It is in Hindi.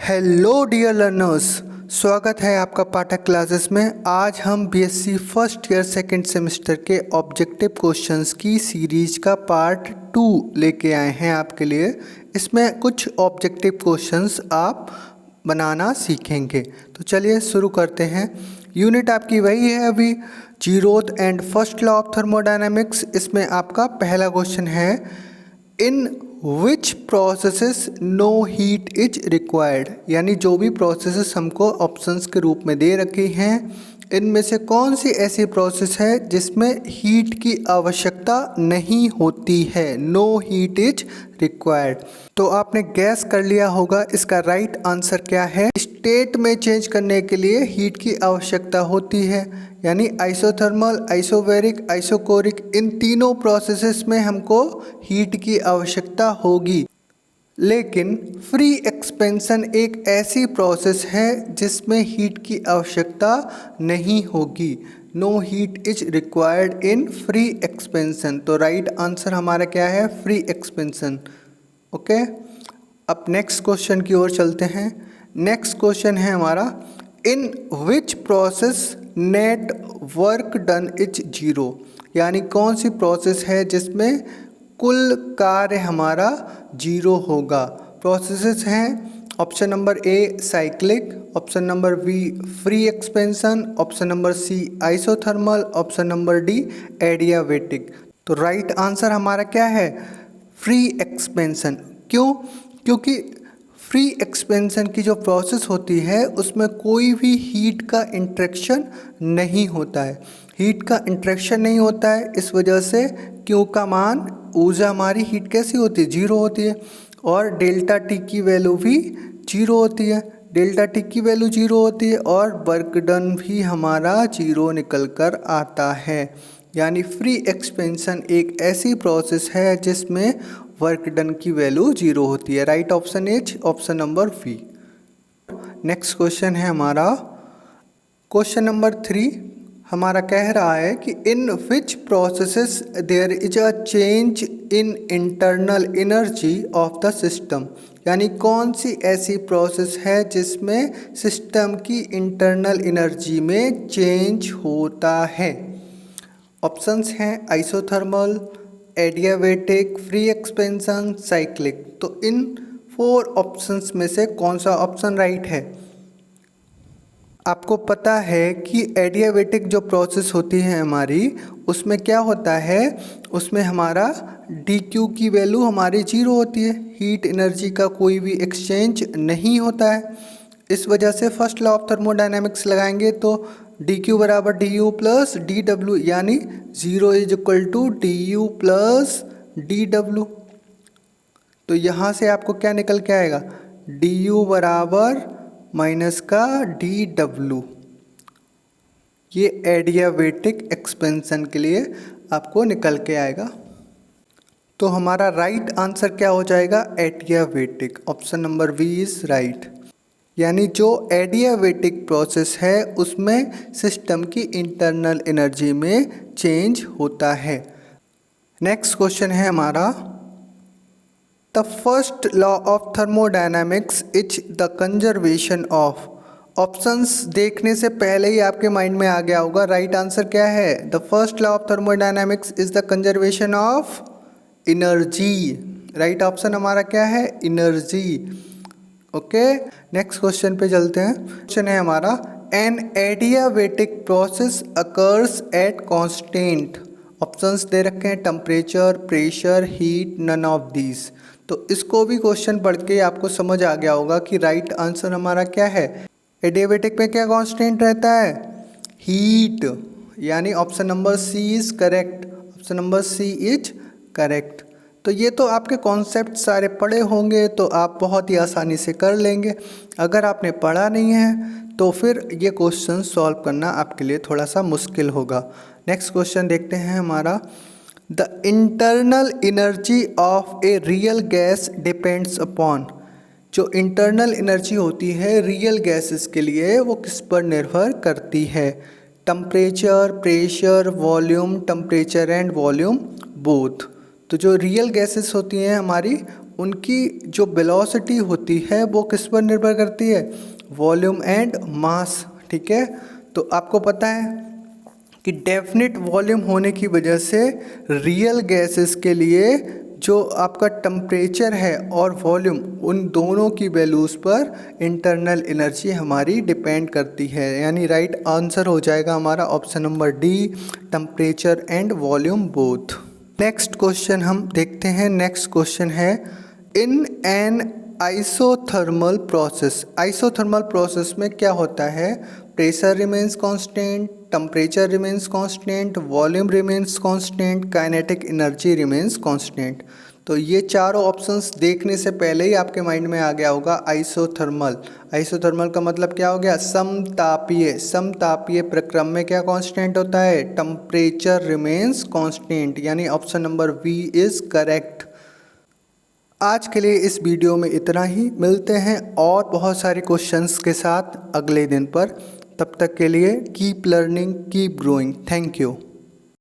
हेलो डियर लर्नर्स, स्वागत है आपका पाठक क्लासेस में। आज हम BSc first year second semester के ऑब्जेक्टिव क्वेश्चंस की सीरीज का पार्ट 2 लेके आए हैं आपके लिए। इसमें कुछ ऑब्जेक्टिव क्वेश्चंस आप बनाना सीखेंगे। तो चलिए शुरू करते हैं। यूनिट आपकी वही है अभी, zeroth and first law of thermodynamics. इसमें आपका पहला क्वेश्चन है, in which processes no heat is required. यानी जो भी प्रोसेसेस हमको ऑप्शंस के रूप में दे रखी हैं, इनमें से कौन सी ऐसी प्रोसेस है जिसमें हीट की आवश्यकता नहीं होती है, नो हीट इज रिक्वायर्ड। तो आपने गैस कर लिया होगा इसका राइट आंसर क्या है। स्टेट में चेंज करने के लिए हीट की आवश्यकता होती है, यानी आइसोथर्मल, आइसोबैरिक, आइसोकोरिक, इन तीनों प्रोसेसेस में हमको हीट की आवश्यकता होगी। लेकिन फ्री एक्सपेंशन एक ऐसी प्रोसेस है जिसमें हीट की आवश्यकता नहीं होगी, no heat is required in free expansion. तो राइट आंसर हमारा क्या है, फ्री एक्सपेंशन। ओके, अब नेक्स्ट क्वेश्चन की ओर चलते हैं। नेक्स्ट क्वेश्चन है हमारा, in which process net work done is zero. यानी कौन सी प्रोसेस है जिसमें कुल कार्य हमारा जीरो होगा। प्रोसेसेस हैं option number A cyclic, option number B free expansion, option number C isothermal, option number D adiabatic. तो राइट आंसर हमारा क्या है, फ्री एक्सपेंशन। क्यों? क्योंकि फ्री एक्सपेंशन की जो प्रोसेस होती है उसमें कोई भी हीट का इंटरेक्शन नहीं होता है। हीट का इंटरेक्शन नहीं होता है, इस वजह से क्यू का मान, ऊर्जा हमारी हीट कैसी होती है, जीरो होती है। और डेल्टा टी की वैल्यू भी जीरो होती है, डेल्टा टी की वैल्यू जीरो होती है और वर्क डन भी हमारा जीरो निकल कर आता है। यानी फ्री एक्सपेंशन एक ऐसी प्रोसेस है जिसमें वर्क डन की वैल्यू जीरो होती है। Right option is option number B. Next question है हमारा, क्वेश्चन नंबर 3 हमारा कह रहा है कि in which processes there is a change in internal energy of the system. यानी कौन सी ऐसी प्रोसेस है जिसमें सिस्टम की इंटरनल एनर्जी में चेंज होता है। ऑप्शंस हैं isothermal, adiabatic, free expansion, cyclic. तो इन 4 ऑप्शंस में से कौन सा ऑप्शन राइट है। आपको पता है कि एडियाबैटिक जो प्रोसेस होती है हमारी, उसमें क्या होता है, उसमें हमारा डी क्यू की वैल्यू हमारी जीरो होती है, हीट एनर्जी का कोई भी एक्सचेंज नहीं होता है। इस वजह से फर्स्ट लॉ ऑफ थर्मोडायनेमिक्स लगाएंगे तो डी क्यू बराबर D U plus D W, यानी zero is equal to D U plus D W. तो यहाँ से आपको क्या निकल के आएगा, डी यू बराबर माइनस का डी डब्ल्यू। ये एडियाबैटिक एक्सपेंशन के लिए आपको निकल के आएगा। तो हमारा राइट आंसर क्या हो जाएगा, adiabatic. Option number B is right. यानी जो एडियाबैटिक प्रोसेस है उसमें सिस्टम की इंटरनल एनर्जी में चेंज होता है। नेक्स्ट क्वेश्चन है हमारा, the first law of thermodynamics is the conservation of. Options देखने से पहले ही आपके माइंड में आ गया होगा राइट आंसर क्या है। The first law of thermodynamics is the conservation of energy. Right option हमारा क्या है, एनर्जी। ओके, नेक्स्ट क्वेश्चन पे चलते हैं। क्वेश्चन है हमारा, an adiabatic process occurs at constant. Options दे रखे हैं temperature, pressure, heat, none of these. तो इसको भी क्वेश्चन पढ़ के आपको समझ आ गया होगा कि राइट आंसर हमारा क्या है। एडियाबैटिक में क्या कांस्टेंट रहता है, हीट। यानी option number C is correct, option number C is correct. तो ये तो आपके कॉन्सेप्ट सारे पढ़े होंगे तो आप बहुत ही आसानी से कर लेंगे। अगर आपने पढ़ा नहीं है तो फिर ये क्वेश्चन सॉल्व करना आपके लिए थोड़ा सा मुश्किल होगा। नेक्स्ट क्वेश्चन देखते हैं हमारा, the internal energy of a real gas depends upon. जो इंटरनल एनर्जी होती है रियल गैसेस के लिए वो किस पर निर्भर करती है, temperature, pressure, volume, temperature and volume both. तो जो रियल गैसेस होती हैं हमारी उनकी जो वेलोसिटी होती है वो किस पर निर्भर करती है, वॉल्यूम एंड मास। ठीक है, तो आपको पता है कि डेफिनेट वॉल्यूम होने की वजह से रियल गैसेस के लिए जो आपका टेम्परेचर है और वॉल्यूम, उन दोनों की वैल्यूज़ पर इंटरनल एनर्जी हमारी डिपेंड करती है। यानी राइट आंसर हो जाएगा हमारा option number D, temperature and volume both. Next question हम देखते हैं। नेक्स्ट क्वेश्चन है, in an isothermal process. Isothermal process में क्या होता है, pressure remains constant, temperature remains constant, volume remains constant, kinetic energy remains constant. तो ये चारों ऑप्शंस देखने से पहले ही आपके माइंड में आ गया होगा आइसोथर्मल। आइसोथर्मल का मतलब क्या हो गया, समतापीय। समतापीय प्रक्रम में क्या कांस्टेंट होता है, टेम्परेचर रिमेन्स कांस्टेंट, यानी option number B is correct. आज के लिए इस वीडियो में इतना ही, मिलते हैं और बहुत सारे क्वेश्चंस के साथ अगले दिन पर। तब तक के लिए keep learning, keep growing. Thank you.